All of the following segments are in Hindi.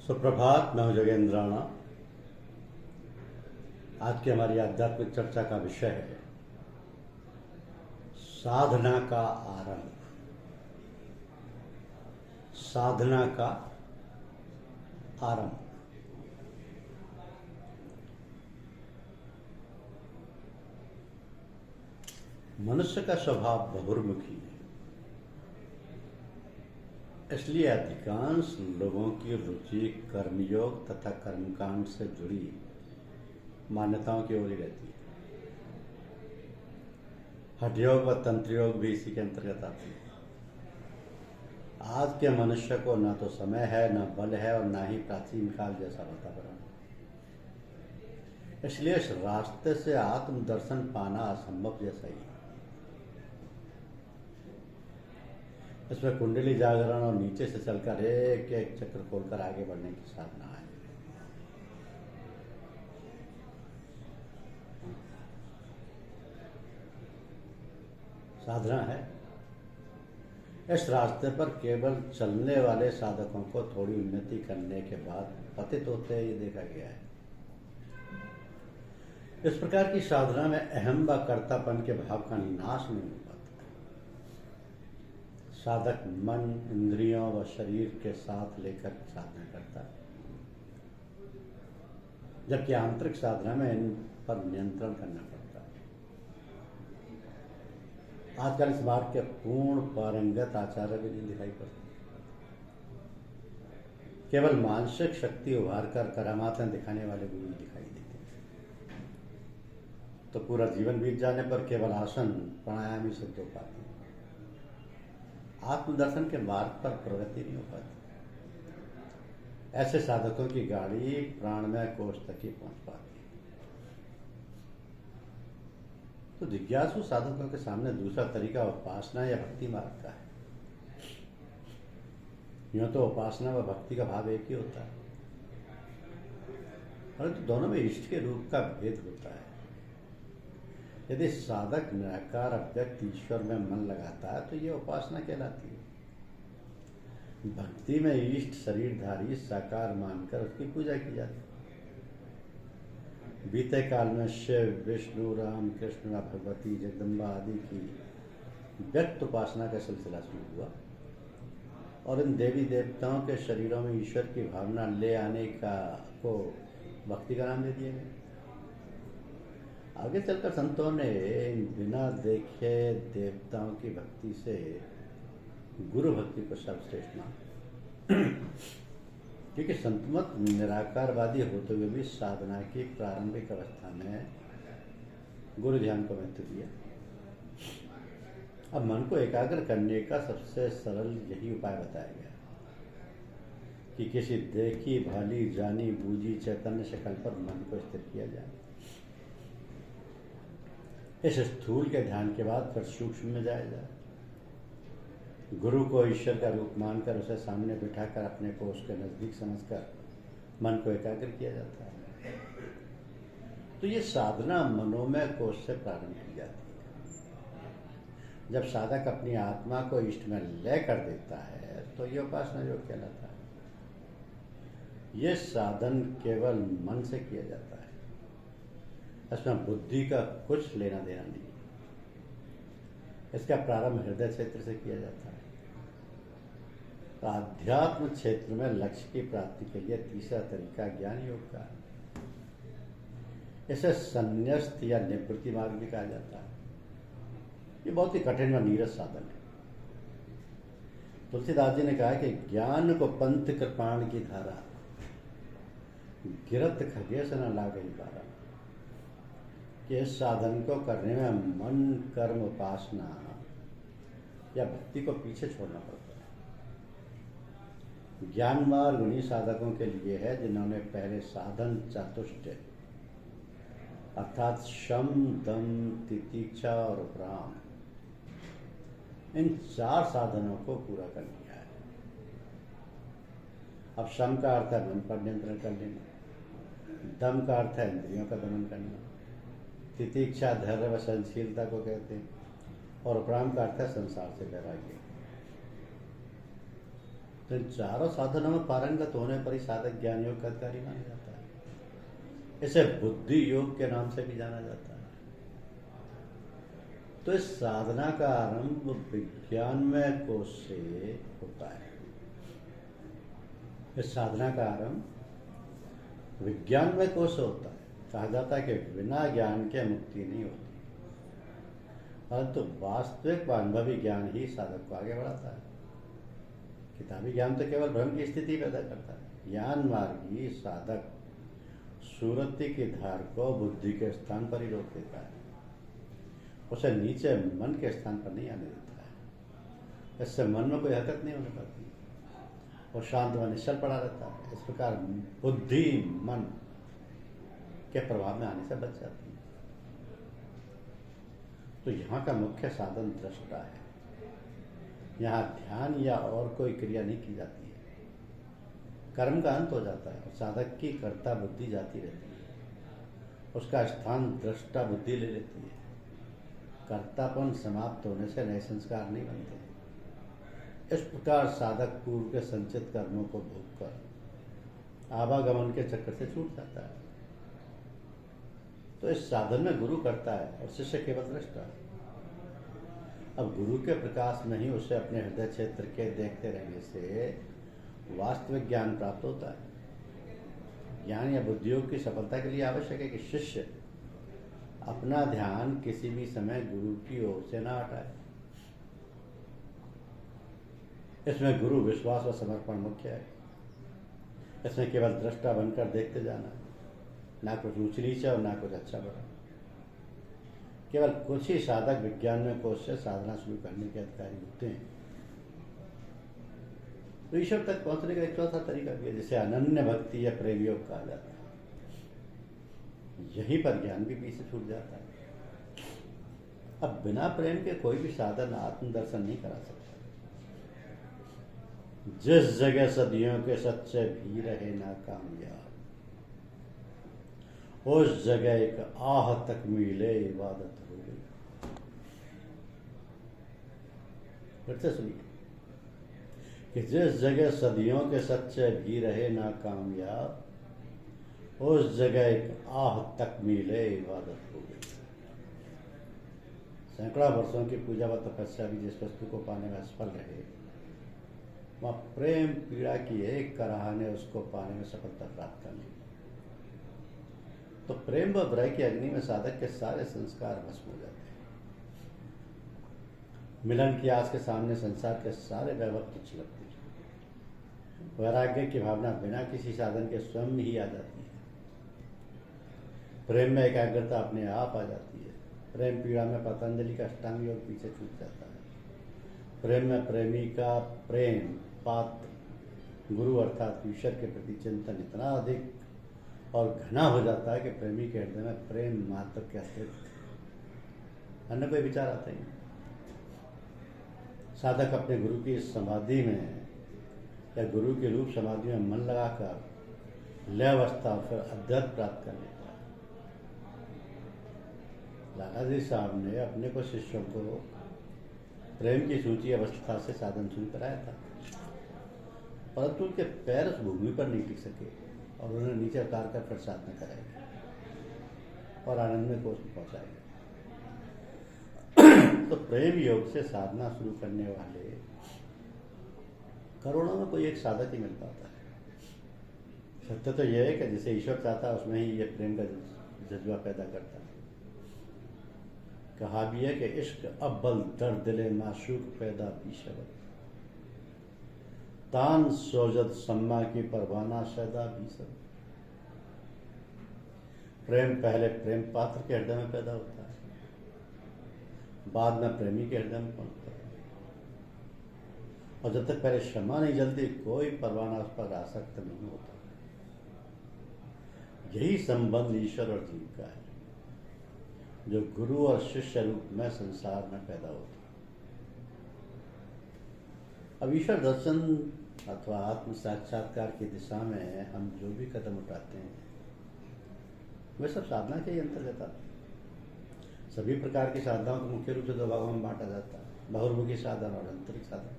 सुप्रभात। मैं हूं जगेंद्र राणा। आज की हमारी आध्यात्मिक चर्चा का विषय है साधना का आरंभ। साधना का आरंभ। मनुष्य का स्वभाव बहुर्मुखी है, इसलिए अधिकांश लोगों की रुचि कर्मयोग तथा कर्मकांड से जुड़ी मान्यताओं की ओर ही रहती है। हठयोग व तंत्रयोग भी इसी के अंतर्गत आते हैं। आज के मनुष्य को न तो समय है, न बल है और न ही प्राचीन काल जैसा वातावरण। इसलिए इस रास्ते से आत्मदर्शन पाना असंभव जैसा ही है। इसमें कुंडली जागरण और नीचे से चलकर एक एक चक्र खोलकर आगे बढ़ने की साधना है। साधना है। इस रास्ते पर केवल चलने वाले साधकों को थोड़ी उन्नति करने के बाद पतित होते ही देखा गया है। इस प्रकार की साधना में अहम व कर्तापन के भाव का नाश नहीं हो पाता। साधक मन, इंद्रियों व शरीर के साथ लेकर साधना करता है, जबकि आंतरिक साधना में इन पर नियंत्रण करना पड़ता है। आजकल इस बात के पूर्ण पारंगत आचार्य भी नहीं दिखाई पड़ते। केवल मानसिक शक्ति उभार कर करामातें दिखाने वाले गुरु दिखाई देते हैं। तो पूरा जीवन बीत जाने पर केवल आसन प्राणायाम ही सिद्ध हो पाते हैं। आत्मदर्शन के मार्ग पर प्रगति नहीं हो पाती। ऐसे साधकों की गाड़ी प्राणमय कोष तक ही पहुंच पाती है। तो जिज्ञासु साधकों के सामने दूसरा तरीका उपासना या भक्ति मार्ग का है। यूं तो उपासना व भक्ति का भाव एक ही होता है, परंतु दोनों में इष्ट के रूप का भेद होता है। यदि साधक निराकार अव्यक्त ईश्वर में मन लगाता है तो ये उपासना कहलाती है। भक्ति में इष्ट शरीरधारी साकार मानकर उसकी पूजा की जाती है। बीते काल में शिव, विष्णु, राम, कृष्ण, भगवती, जगदम्बा आदि की व्यक्त उपासना का सिलसिला शुरू हुआ और इन देवी देवताओं के शरीरों में ईश्वर की भावना ले आने को भक्ति का नाम दे दिया गया। आगे चलकर संतों ने बिना देखे देवताओं की भक्ति से गुरु भक्ति को सर्वश्रेष्ठ माना, क्योंकि संतमत निराकारवादी होते हुए भी साधना की प्रारंभिक अवस्था में गुरु ध्यान को महत्व दिया। अब मन को एकाग्र करने का सबसे सरल यही उपाय बताया गया कि किसी देखी भाली जानी बूझी चैतन्य शकल पर मन को स्थिर किया जाए। इस स्थूल के ध्यान के बाद फिर सूक्ष्म में जाया जाए। गुरु को ईश्वर का रूप मानकर उसे सामने बिठाकर अपने को उसके नजदीक समझकर मन को एकाग्र किया जाता है। तो ये साधना मनोमय कोष से प्रारंभ की जाती है। जब साधक अपनी आत्मा को इष्ट में लय कर देता है तो ये उपासना योग कहलाता है। ये साधन केवल मन से किया जाता है। इसमें बुद्धि का कुछ लेना देना नहीं। इसका प्रारंभ हृदय क्षेत्र से किया जाता है। तो आध्यात्म क्षेत्र में लक्ष्य की प्राप्ति के लिए तीसरा तरीका ज्ञान योग का है। इसे संन्यास्त या निवृत्ति मार्ग भी कहा जाता है। ये बहुत ही कठिन व नीरस साधन है। तुलसीदास जी ने कहा कि ज्ञान को पंथ कृपाण की धारा, गिरत खगे से न लागे पारा। कि इस साधन को करने में मन, कर्म, उपासना या भक्ति को पीछे छोड़ना पड़ता है। ज्ञान मार्ग उन्हीं साधकों के लिए है जिन्होंने पहले साधन चातुष्टय अर्थात शम, दम, तितिक्षा और उपराम, इन 4 साधनों को पूरा कर लिया है। अब शम का अर्थ है मन पर नियंत्रण कर लेना, दम का अर्थ है इंद्रियों का दमन करना, तितिक्षा धैर्य व सहनशीलता को कहते हैं, और उपराम का अर्थ है संसार से वैराग्य। तो इन चारों साधनों में पारंगत होने पर ही साधक ज्ञान योग का अधिकारी माना जाता है। इसे बुद्धि योग के नाम से भी जाना जाता है। तो इस साधना का आरंभ विज्ञानमय कोश से होता है। इस साधना का आरंभ विज्ञानमय कोश से होता है। कहा जाता है कि बिना ज्ञान के मुक्ति नहीं होती, परंतु वास्तविक व अनुभवी ज्ञान ही साधक को आगे बढ़ाता है। किताबी ज्ञान तो केवल भ्रम की स्थिति पैदा करता है। ज्ञान मार्गी साधक सुरति की धार को बुद्धि के स्थान पर ही रोक देता है, उसे नीचे मन के स्थान पर नहीं आने देता है। इससे मन में कोई हरकत नहीं होने पाती, वो शांत व निश्चल पड़ा रहता है। इस प्रकार बुद्धि मन के प्रभाव में आने से बच जाती है। तो यहाँ का मुख्य साधन दृष्टा है। यहाँ ध्यान या और कोई क्रिया नहीं की जाती है। कर्म का अंत हो जाता है और साधक की कर्ता बुद्धि जाती रहती है। उसका स्थान दृष्टा बुद्धि ले लेती है। कर्तापन समाप्त होने से नए संस्कार नहीं बनते। इस प्रकार साधक पूर्व के संचित कर्मों को भोग कर आवागमन के चक्कर से छूट जाता है। तो इस साधन में गुरु करता है और शिष्य केवल दृष्टा है। अब गुरु के प्रकाश में ही उसे अपने हृदय क्षेत्र के देखते रहने से वास्तविक ज्ञान प्राप्त होता है। ज्ञान या बुद्धियोग की सफलता के लिए आवश्यक है कि शिष्य अपना ध्यान किसी भी समय गुरु की ओर से ना हटाए। इसमें गुरु विश्वास व समर्पण मुख्य है। इसमें केवल दृष्टा बनकर देखते जाना है, ना कुछ ऊंच नीच और ना कुछ अच्छा बुरा। केवल कुछ ही साधक विज्ञान में कोश से साधना शुरू करने के अधिकारी होते हैं। तो ईश्वर तक पहुंचने का एक चौथा तरीका भी है, जिसे अनन्य भक्ति या प्रेम योग कहा जाता है। यहीं पर ज्ञान भी पीछे छूट जाता है। अब बिना प्रेम के कोई भी साधन आत्मदर्शन नहीं करा सकता। जिस जगह सदियों के सच्चे भी रहे नाकामयाब, उस जगह एक आह तक मिले इबादत हो गई। फिर से सुनिए कि जिस जगह सदियों के सच्चे भी रहे नाकामयाब, उस जगह एक आह तक मिले इबादत हो गई। सैकड़ा वर्षों की पूजा व तपस्या भी जिस वस्तु को पाने में असफल रहे, वह प्रेम पीड़ा की एक कराह ने उसको पाने में सफलता प्राप्त कर ली। तो प्रेम व भय की अग्नि में साधक के सारे संस्कार भस्म हो जाते हैं। मिलन की आस के सामने संसार के सारे वैभव तुच्छ लगते हैं। वैराग्य की भावना बिना किसी साधन के स्वयं ही आ जाती है। प्रेम में एकाग्रता अपने आप आ जाती है। प्रेम पीड़ा में पतंजलि का अष्टांग योग पीछे छूट जाता है। प्रेम में प्रेमी का प्रेम पात्र गुरु अर्थात ईश्वर के प्रति चिंतन इतना अधिक और घना हो जाता है कि प्रेमी के हृदय में प्रेम मात्र के अतिरिक्त अन्य कोई विचार आता ही नहीं। साधक अपने गुरु की समाधि में या गुरु की रूप समाधि में मन लगाकर लय अवस्था फिर अध्ययन प्राप्त कर लेता है। लाला जी साहब ने अपने को शिष्यों को प्रेम की सूची अवस्था से साधन शुरू कराया था, परंतु उनके पैर उस भूमि पर नहीं टिक सके और उन्हें नीचे उतार कर फिर साधना कराई और आनंद में कोष पहुंचाया। तो प्रेम योग से साधना शुरू करने वाले करोड़ों में कोई एक साधक ही मिल पाता है। सत्य तो यह है कि जिसे ईश्वर चाहता है उसमें ही ये प्रेम का जज्बा पैदा करता है। कहा भी है कि इश्क अव्वल दर्द दिले माशूक पैदा पीशवत, तान सोजत सम्मा की परवाना शैदा भी सब। प्रेम पहले प्रेम पात्र के हृदय में पैदा होता है, बाद में प्रेमी के हृदय में पहुंचता है। और जब तक पहले क्षमा नहीं जलती कोई परवाना उस पर आसक्त नहीं होता। यही संबंध ईश्वर और जीव का है, जो गुरु और शिष्य रूप में संसार में पैदा होता है। अब ईश्वर दर्शन अथवा आत्म साक्षात्कार की दिशा में हम जो भी कदम उठाते हैं वे सब साधना के ही अंतर्गत आते हैं। सभी प्रकार की साधनाओं को मुख्य रूप से दो भागों में बांटा जाता है, बहुर्मुखी साधन और आंतरिक साधन।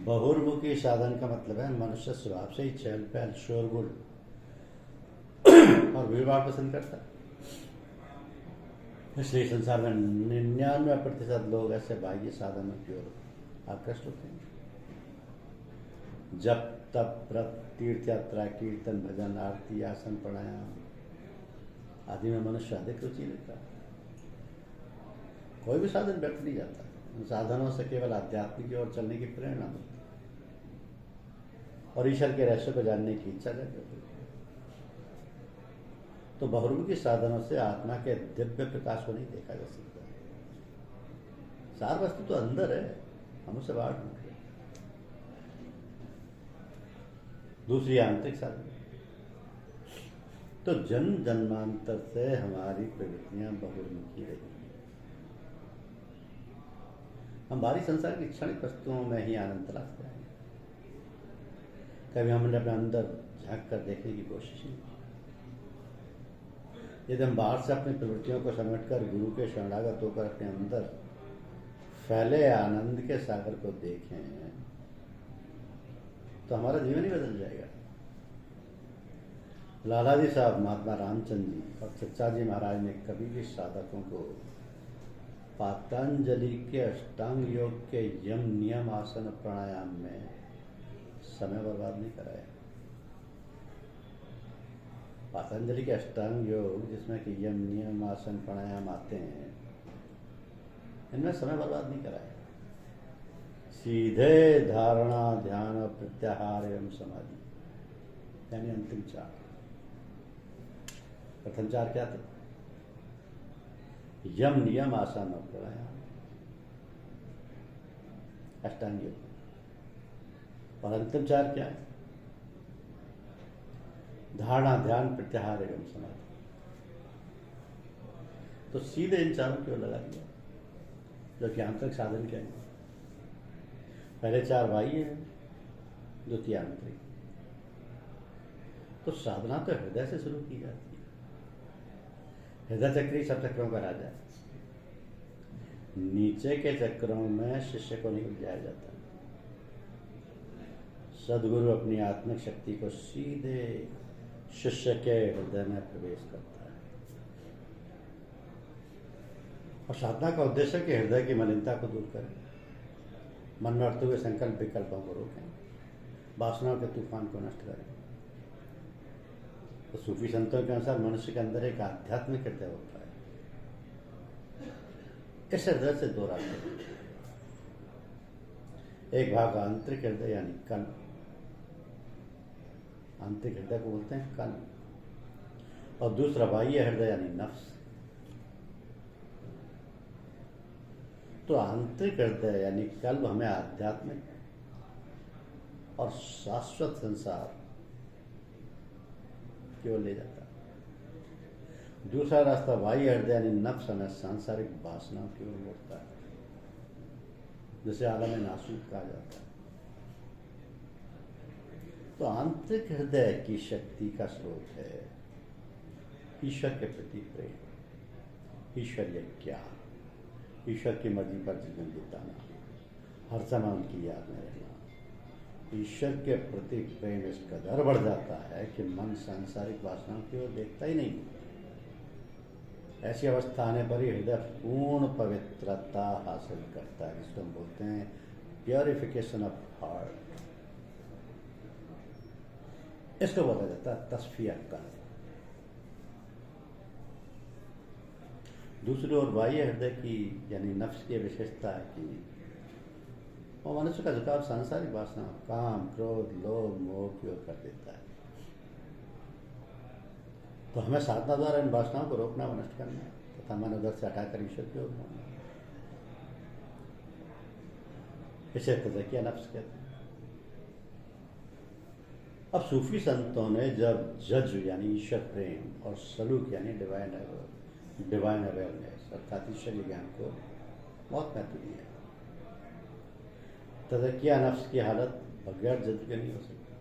बहुर्मुखी साधन का मतलब है मनुष्य स्वभाव से ही चहल पहल, शोरगुल और भीड़भाड़ पसंद करता है। इसलिए संसार में 99% लोग ऐसे बाह्य साधनों की ओर आकृष्ट होते हैं। जब तप, व्रत, तीर्थ यात्रा, कीर्तन, भजन, आरती, आसन, प्राणायाम आदि में मनुष्य अधिक रुचि लेता है। कोई भी साधन व्यर्थ नहीं जाता। उन साधनों से केवल आध्यात्मिक की ओर चलने की प्रेरणा मिलती और ईश्वर के रहस्य को जानने की इच्छा जाती है। तो बहुरूपी साधनों से आत्मा के दिव्य प्रकाश को नहीं देखा जा सकता। सार वस्तु तो अंदर है, हम उसे बाहर ढूंढ रहे। दूसरी आंतरिक साधन, तो जन्म जन्मांतर से हमारी प्रवृत्तियां बहुमुखी रही। हम बाहरी संसार की क्षणिक वस्तुओं में ही आनंद तलाशते हैं। कभी हमने अपने अंदर झांक कर देखने की कोशिश नहीं की। यदि हम बाहर से अपनी प्रवृत्तियों को समेटकर गुरु के शरणागत होकर अपने अंदर फैले आनंद के सागर को देखें तो हमारा जीवन ही बदल जाएगा। लाला जी साहब, महात्मा रामचंद्र जी और चचा जी महाराज ने कभी भी साधकों को पतंजलि के अष्टांग योग के यम, नियम, आसन, प्राणायाम में समय बर्बाद नहीं कराया। पतंजलि के अष्टांग योग, जिसमें कि यम, नियम, आसन, प्राणायाम आते हैं, इनमें समय बर्बाद नहीं कराया। सीधे धारणा, ध्यान, प्रत्याहार एवं समाधि, यानी अंतिम चार। प्रथम चार क्या थे? यम, नियम, आसन और प्राणायाम, अष्टांग योग। और अंतिम चार क्या है? धारणा, ध्यान, प्रत्याहार एवं समाधि। तो सीधे इन चारों की ओर लगा दिया, जो कि आंतरिक साधन क्या है। पहले चार बाह्य है, द्वितीय आंतरिक। तो साधना तो हृदय से शुरू की जाती है। हृदय चक्री सब चक्रों का राजा है। नीचे के चक्रों में शिष्य को नहीं उलझाया जाता। सदगुरु अपनी आत्मिक शक्ति को सीधे शिष्य के हृदय में प्रवेश करता है। और साधना का उद्देश्य है कि हृदय की मलिनता को दूर करें, मन में उठते हुए संकल्प विकल्पों को रोकें, वासनाओं के तूफान को नष्ट करें। तो सूफी संतों के अनुसार मनुष्य के अंदर एक आध्यात्मिक हृदय होता है। इस हृदय से दो रास्ते, एक भाग आंतरिक हृदय यानी कल, आंतरिक हृदय को बोलते हैं कल, और दूसरा बाह्य हृदय यानी नफ्स। तो आंतरिक हृदय यानी कल्ब हमें आध्यात्मिक और शाश्वत संसार की ओर ले जाता है। दूसरा रास्ता बाह्य हृदय यानी नफ्स हमें सांसारिक वासनाओं की ओर मोड़ता है, जिसे आलम नासूक कहा जाता है। तो आंतरिक हृदय की शक्ति का स्रोत है ईश्वर के प्रति प्रेम, ईश्वरीय ज्ञान, ईश्वर की मर्जी पर जीवन बिताना, हर समय उनकी याद में रहना। ईश्वर के प्रति प्रेम इस कदर बढ़ जाता है कि मन सांसारिक वासनाओं की ओर देखता ही नहीं। ऐसी अवस्था आने पर ही हृदय पूर्ण पवित्रता हासिल करता है, जिसको हम बोलते हैं प्योरिफिकेशन ऑफ हार्ट। इसको बोला जाता है तस्फिया का। दूसरी ओर बाह्य हृदय की यानी नफ्स की विशेषता है कि वो मनुष्य का झुकाव सांसारिक वासना, काम, क्रोध, लोभ, मोह की ओर कर देता है। तो हमें साधना द्वारा इन वासनाओं को रोकना व नष्ट करना तथा मन उधर से हटाकर ईश्वर की ओर मोड़ना। इसे तज़किया नफ्स कहते हैं। अब सूफी संतों ने जब जज यानी ईश्वर प्रेम और सलूक यानी डिवाइन अवेयरनेस अर्थात ईश्वरीय ज्ञान को बहुत महत्व दिया। तज़किया नफ्स की हालत बगैर जज्बे के नहीं हो सकती,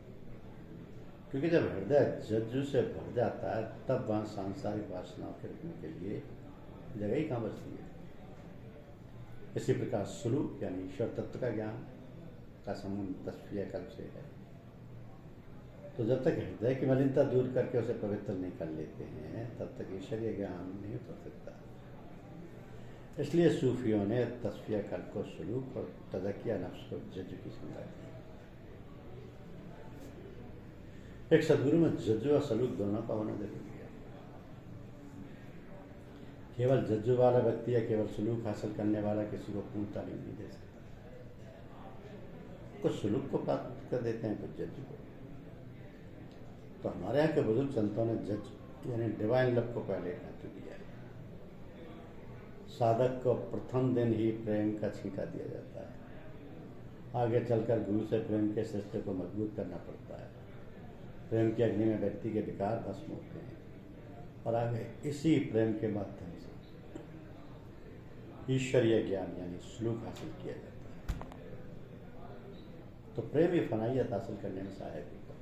क्योंकि जब हृदय जज्बे से भर जाता है तब वहाँ सांसारिक वासनाओं के रुकने के लिए जगह ही कहाँ बचती है। इसी प्रकार सलूक यानी ईश्वर तत्व का ज्ञान का संबंध तस्फिया कल्प से है। तो जब तक हृदय की मलिनता दूर करके उसे पवित्र नहीं कर लेते हैं तब तक ईश्वरीय ज्ञान नहीं हो सकता। इसलिए सूफियों ने तस्फिया कल्प को सलूक और तज़किया नफ्स को जज्ब की संज्ञा दी। एक सदगुरु में जज्ब और सलूक दोनों का होना जरूरी है। केवल जज्ब वाला व्यक्ति या केवल सलूक हासिल करने वाला किसी को पूर्ण तालीम नहीं दे सकता। कुछ सलूक को प्राप्त कर देते हैं, कुछ जज्ब को। तो हमारे यहाँ के बुजुर्ग संतों ने जज्ब यानी डिवाइन लव को पहले महत्व दिया है। साधक को प्रथम दिन ही प्रेम का छींटा दिया जाता है। आगे चलकर गुरु से प्रेम के रिश्ते को मजबूत करना पड़ता है। प्रेम की अग्नि में व्यक्ति के विकार भस्म होते हैं और आगे इसी प्रेम के माध्यम से ईश्वरीय ज्ञान यानी सलूक हासिल किया जाता है। तो प्रेम ही फनाइयत हासिल करने में सहायक होता है।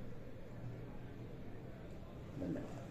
धन्यवाद।